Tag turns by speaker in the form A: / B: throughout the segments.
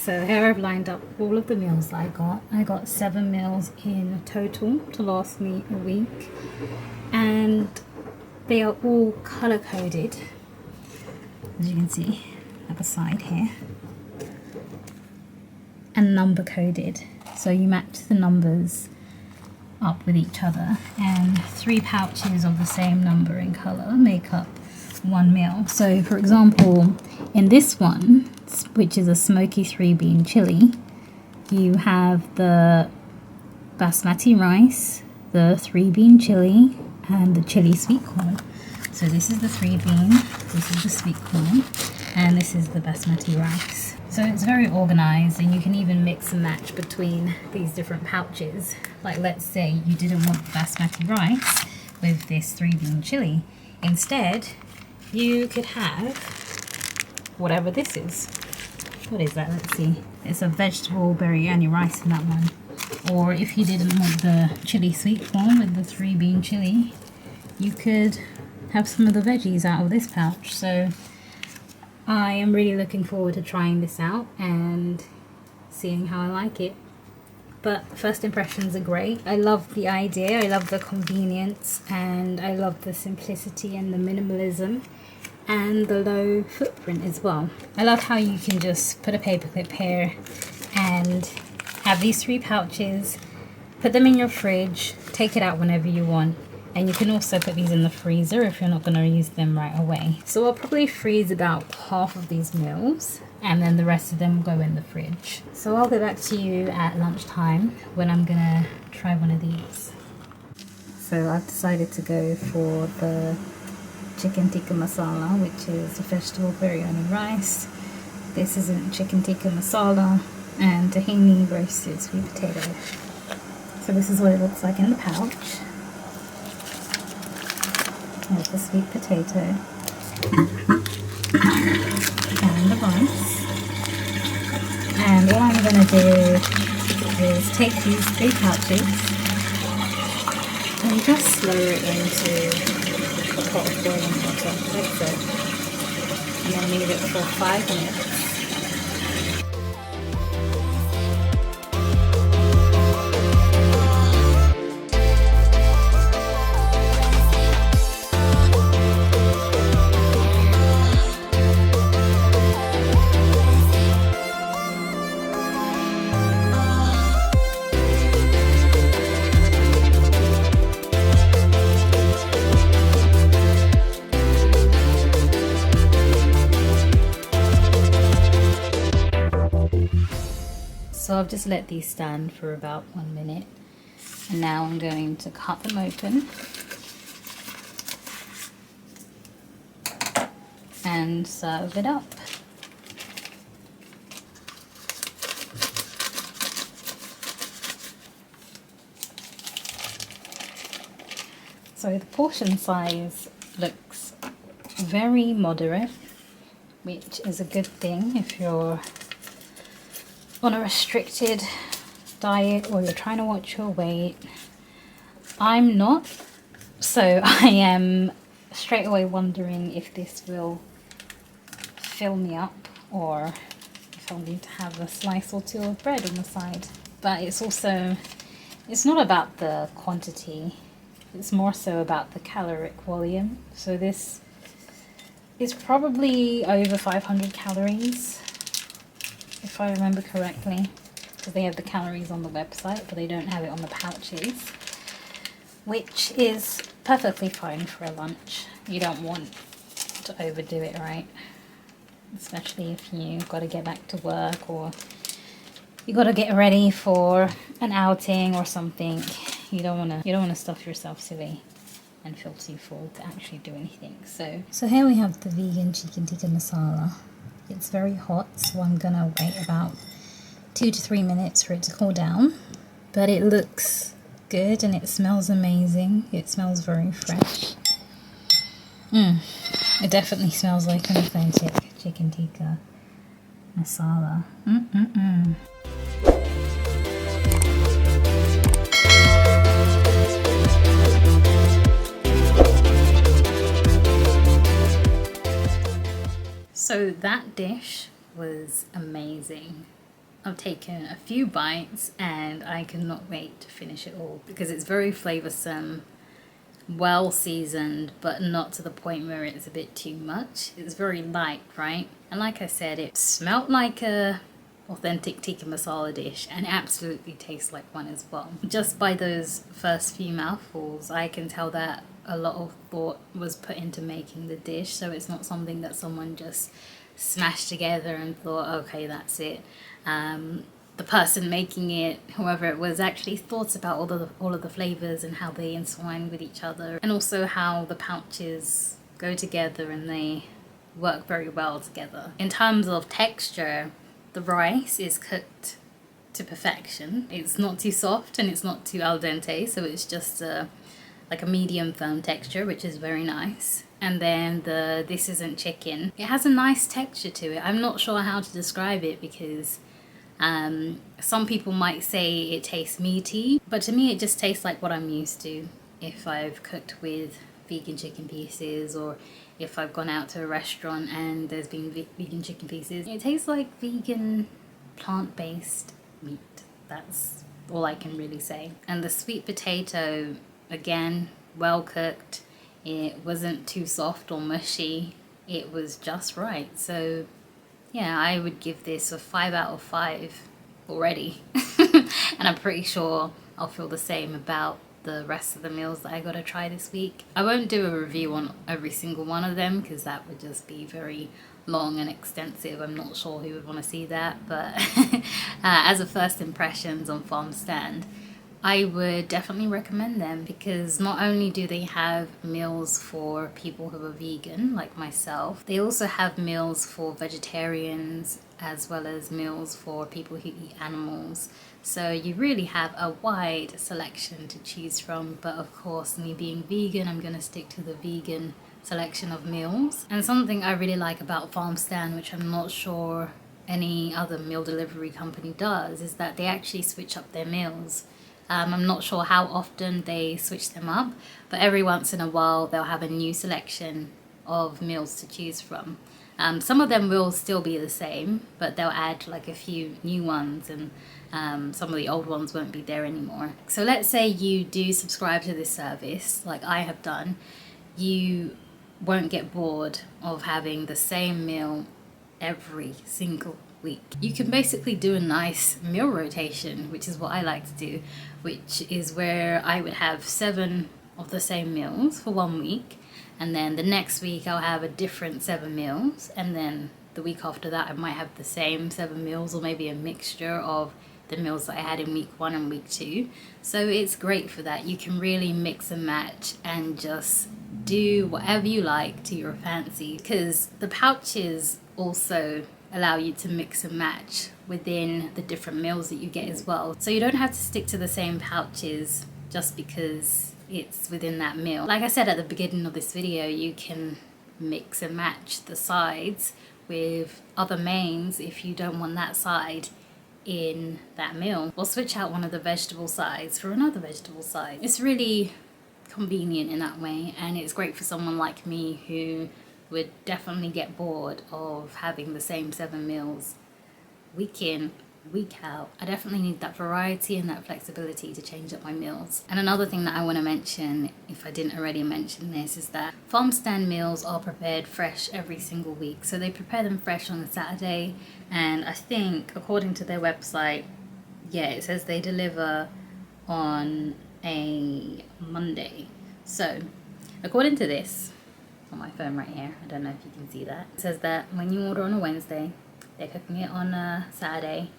A: So here I've lined up all of the meals that I got. I got 7 meals in total to last me a week, and they are all color coded, as you can see at the side here, and number coded, so you match the numbers up with each other, and 3 pouches of the same number in color make up 1 meal. So for example, in this one, which is a smoky 3-bean chili, you have the basmati rice, the 3-bean chili, and the chili sweet corn. So this is the 3-bean, this is the sweet corn, and this is the basmati rice. So it's very organized, and you can even mix and match between these different pouches. Like, let's say you didn't want basmati rice with this 3-bean chili. Instead, you could have whatever this is. What is that? Let's see. It's a vegetable biryani rice in that one. Or if you didn't want the chili sweet corn with the 3-bean chili, you could have some of the veggies out of this pouch. So I am really looking forward to trying this out and seeing how I like it. But first impressions are great. I love the idea, I love the convenience, and I love the simplicity and the minimalism and the low footprint as well. I love how you can just put a paperclip here and have these 3 pouches, put them in your fridge, take it out whenever you want, and you can also put these in the freezer if you're not going to use them right away. So I'll probably freeze about half of these meals, and then the rest of them will go in the fridge. So I'll get back to you at lunchtime when I'm gonna try one of these. So I've decided to go for the chicken tikka masala, which is a vegetable biryani rice. This isn't chicken tikka masala, and tahini roasted sweet potato. So this is what it looks like in the pouch. There's the sweet potato and the rice. And what I'm going to do is take these 3 pouches and just lower it into a pot of boiling water, like so, and then leave it for 5 minutes. So I've just let these stand for about 1 minute, and now I'm going to cut them open and serve it up. So the portion size looks very moderate, which is a good thing if you're on a restricted diet or you're trying to watch your weight. I'm not, so I am straight away wondering if this will fill me up or if I'll need to have a slice or 2 of bread on the side. But it's not about the quantity, it's more so about the caloric volume. So this is probably over 500 calories, if I remember correctly, because they have the calories on the website but they don't have it on the pouches, which is perfectly fine for a lunch. You don't want to overdo it, right? Especially if you've got to get back to work or you got to get ready for an outing or something. You don't want to stuff yourself silly and feel too full to actually do anything. So here we have the vegan chicken tikka masala. It's very hot, so I'm gonna wait about 2 to 3 minutes for it to cool down. But it looks good and it smells amazing. It smells very fresh. It definitely smells like an authentic chicken tikka masala. So that dish was amazing. I've taken a few bites and I cannot wait to finish it all because it's very flavoursome, well seasoned, but not to the point where it's a bit too much. It's very light, right? And like I said, it smelled like a authentic tikka masala dish and absolutely tastes like one as well. Just by those first few mouthfuls, I can tell that a lot of thought was put into making the dish, so it's not something that someone just smashed together and thought, okay, that's it. The person making it, whoever it was, actually thought about all of the flavors and how they entwine with each other, and also how the pouches go together and they work very well together. In terms of texture, the rice is cooked to perfection. It's not too soft and it's not too al dente, so it's just like a medium firm texture, which is very nice. And then this isn't chicken. It has a nice texture to it. I'm not sure how to describe it because some people might say it tastes meaty, but to me it just tastes like what I'm used to if I've cooked with vegan chicken pieces, or if I've gone out to a restaurant and there's been vegan chicken pieces. It tastes like vegan plant-based meat. That's all I can really say. And the sweet potato, again, well cooked. It wasn't too soft or mushy. It was just right. So yeah, I would give this a 5 out of 5 already. And I'm pretty sure I'll feel the same about the rest of the meals that I gotta try this week. I won't do a review on every single one of them because that would just be very long and extensive. I'm not sure who would want to see that, but as a first impressions on Farmstand, I would definitely recommend them because not only do they have meals for people who are vegan like myself, they also have meals for vegetarians as well as meals for people who eat animals. So you really have a wide selection to choose from, but of course, me being vegan, I'm going to stick to the vegan selection of meals. And something I really like about Farmstand, which I'm not sure any other meal delivery company does, is that they actually switch up their meals. I'm not sure how often they switch them up, but every once in a while they'll have a new selection of meals to choose from. Some of them will still be the same, but they'll add like a few new ones, and some of the old ones won't be there anymore. So let's say you do subscribe to this service, like I have done, you won't get bored of having the same meal every single week. You can basically do a nice meal rotation, which is what I like to do, which is where I would have 7 of the same meals for 1 week, and then the next week I'll have a different 7 meals, and then the week after that I might have the same 7 meals, or maybe a mixture of the meals that I had in week 1 and week 2. So it's great for that. You can really mix and match and just do whatever you like to your fancy, because the pouches also allow you to mix and match within the different meals that you get as well. So you don't have to stick to the same pouches just because it's within that meal. Like I said at the beginning of this video, you can mix and match the sides with other mains if you don't want that side in that meal, or switch out one of the vegetable sides for another vegetable side. It's really convenient in that way, and it's great for someone like me who would definitely get bored of having the same 7 meals week in, week out. I definitely need that variety and that flexibility to change up my meals. And another thing that I want to mention, if I didn't already mention this, is that Farmstand meals are prepared fresh every single week. So they prepare them fresh on a Saturday, and I think according to their website, yeah, it says they deliver on a Monday. So according to this, on my phone right here, I don't know if you can see that, it says that when you order on a Wednesday, they're cooking it on a Saturday,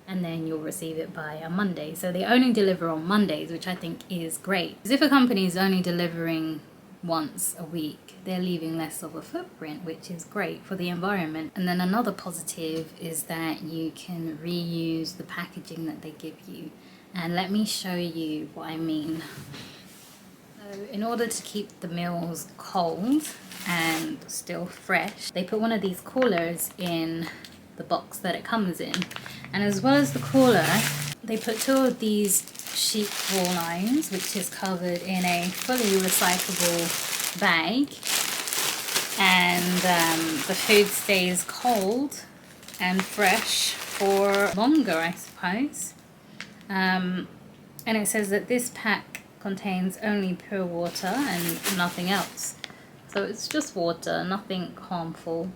A: and then you'll receive it by a Monday. So they only deliver on Mondays, which I think is great, because if a company is only delivering once a week, they're leaving less of a footprint, which is great for the environment. And then another positive is that you can reuse the packaging that they give you, and let me show you what I mean. So in order to keep the meals cold and still fresh, they put one of these coolers in the box that it comes in, and as well as the cooler, they put 2 of these sheep wool lines, which is covered in a fully recyclable bag, and the food stays cold and fresh for longer, I suppose. And it says that this pack contains only pure water and nothing else. So it's just water, nothing harmful.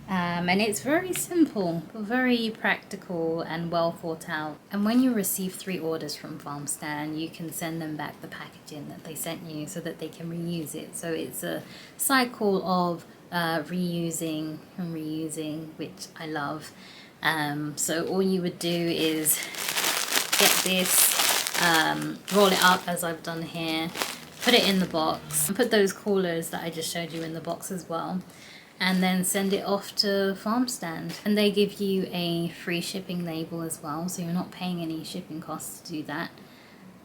A: And it's very simple, but very practical and well thought out. And when you receive 3 orders from Farmstand, you can send them back the packaging that they sent you so that they can reuse it. So it's a cycle of reusing and reusing, which I love. So all you would do is get this, roll it up as I've done here, put it in the box, and put those coolers that I just showed you in the box as well, and then send it off to Farmstand. And they give you a free shipping label as well, so you're not paying any shipping costs to do that.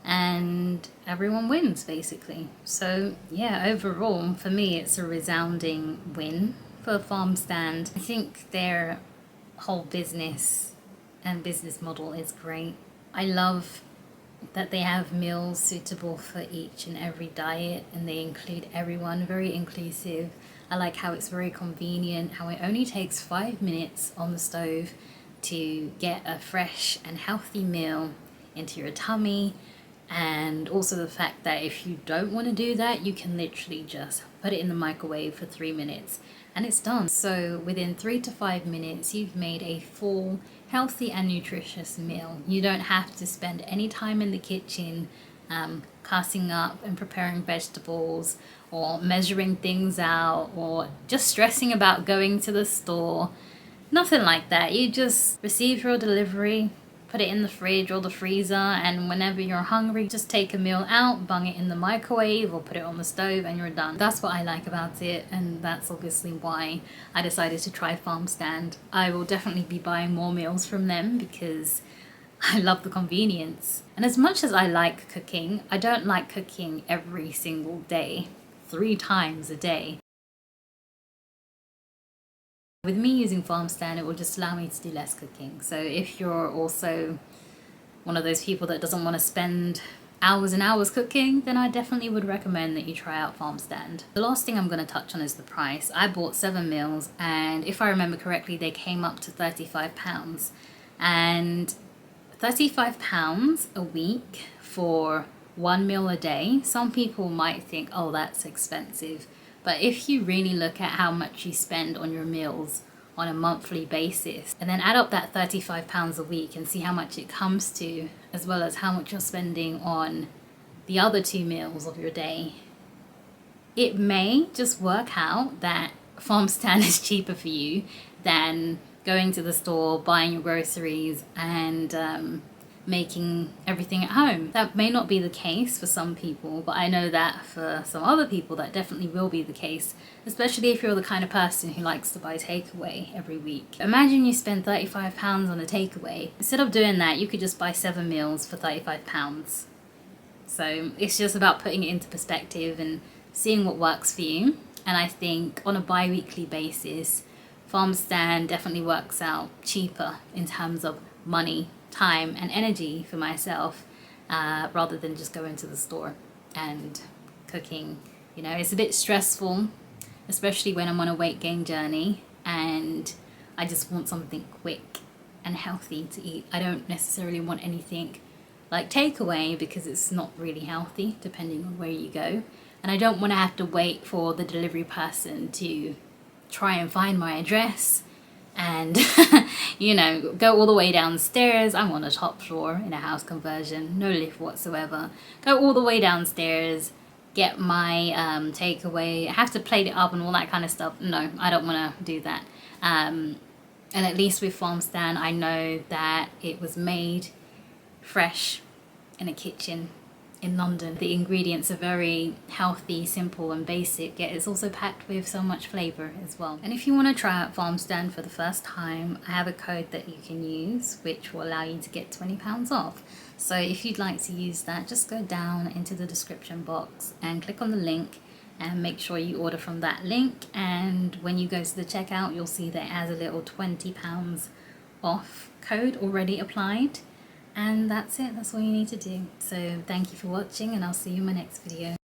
A: And everyone wins, basically. So yeah, overall, for me, it's a resounding win for Farmstand. I think their whole business and business model is great. I love that they have meals suitable for each and every diet, and they include everyone, very inclusive. I like how it's very convenient, how it only takes 5 minutes on the stove to get a fresh and healthy meal into your tummy. And also the fact that if you don't want to do that, you can literally just put it in the microwave for 3 minutes and it's done. So within 3 to 5 minutes, you've made a full, healthy and nutritious meal. You don't have to spend any time in the kitchen cutting up and preparing vegetables or measuring things out or just stressing about going to the store. Nothing like that. You just receive your delivery, put it in the fridge or the freezer, and whenever you're hungry, just take a meal out, bung it in the microwave or put it on the stove and you're done. That's what I like about it, and that's obviously why I decided to try Farmstand. I will definitely be buying more meals from them because I love the convenience. And as much as I like cooking, I don't like cooking every single day, 3 times a day. With me using Farmstand, it will just allow me to do less cooking. So if you're also one of those people that doesn't want to spend hours and hours cooking, then I definitely would recommend that you try out Farmstand. The last thing I'm going to touch on is the price. I bought 7 meals, and if I remember correctly, they came up to £35. And £35 a week for 1 meal a day, some people might think, oh, that's expensive. But if you really look at how much you spend on your meals on a monthly basis, and then add up that £35 a week and see how much it comes to, as well as how much you're spending on the other 2 meals of your day, it may just work out that Farmstand is cheaper for you than going to the store, buying your groceries, and making everything at home. That may not be the case for some people, but I know that for some other people that definitely will be the case, especially if you're the kind of person who likes to buy takeaway every week. Imagine you spend £35 on a takeaway. Instead of doing that, you could just buy 7 meals for £35. So it's just about putting it into perspective and seeing what works for you. And I think on a bi-weekly basis, Farmstand definitely works out cheaper in terms of money, time and energy for myself, rather than just going to the store and cooking. You know, it's a bit stressful, especially when I'm on a weight gain journey and I just want something quick and healthy to eat. I don't necessarily want anything like takeaway because it's not really healthy depending on where you go, and I don't want to have to wait for the delivery person to try and find my address and you know, go all the way downstairs. I'm on a top floor in a house conversion, no lift whatsoever. Go all the way downstairs, get my takeaway, have to plate it up and all that kind of stuff. No, I don't want to do that. And at least with Farmstand, I know that it was made fresh in a kitchen in London. The ingredients are very healthy, simple and basic, yet it's also packed with so much flavour as well. And if you want to try out Farmstand for the first time, I have a code that you can use which will allow you to get £20 off. So if you'd like to use that, just go down into the description box and click on the link and make sure you order from that link, and when you go to the checkout you'll see that it has a little £20 off code already applied. And that's it, that's all you need to do. So thank you for watching, and I'll see you in my next video.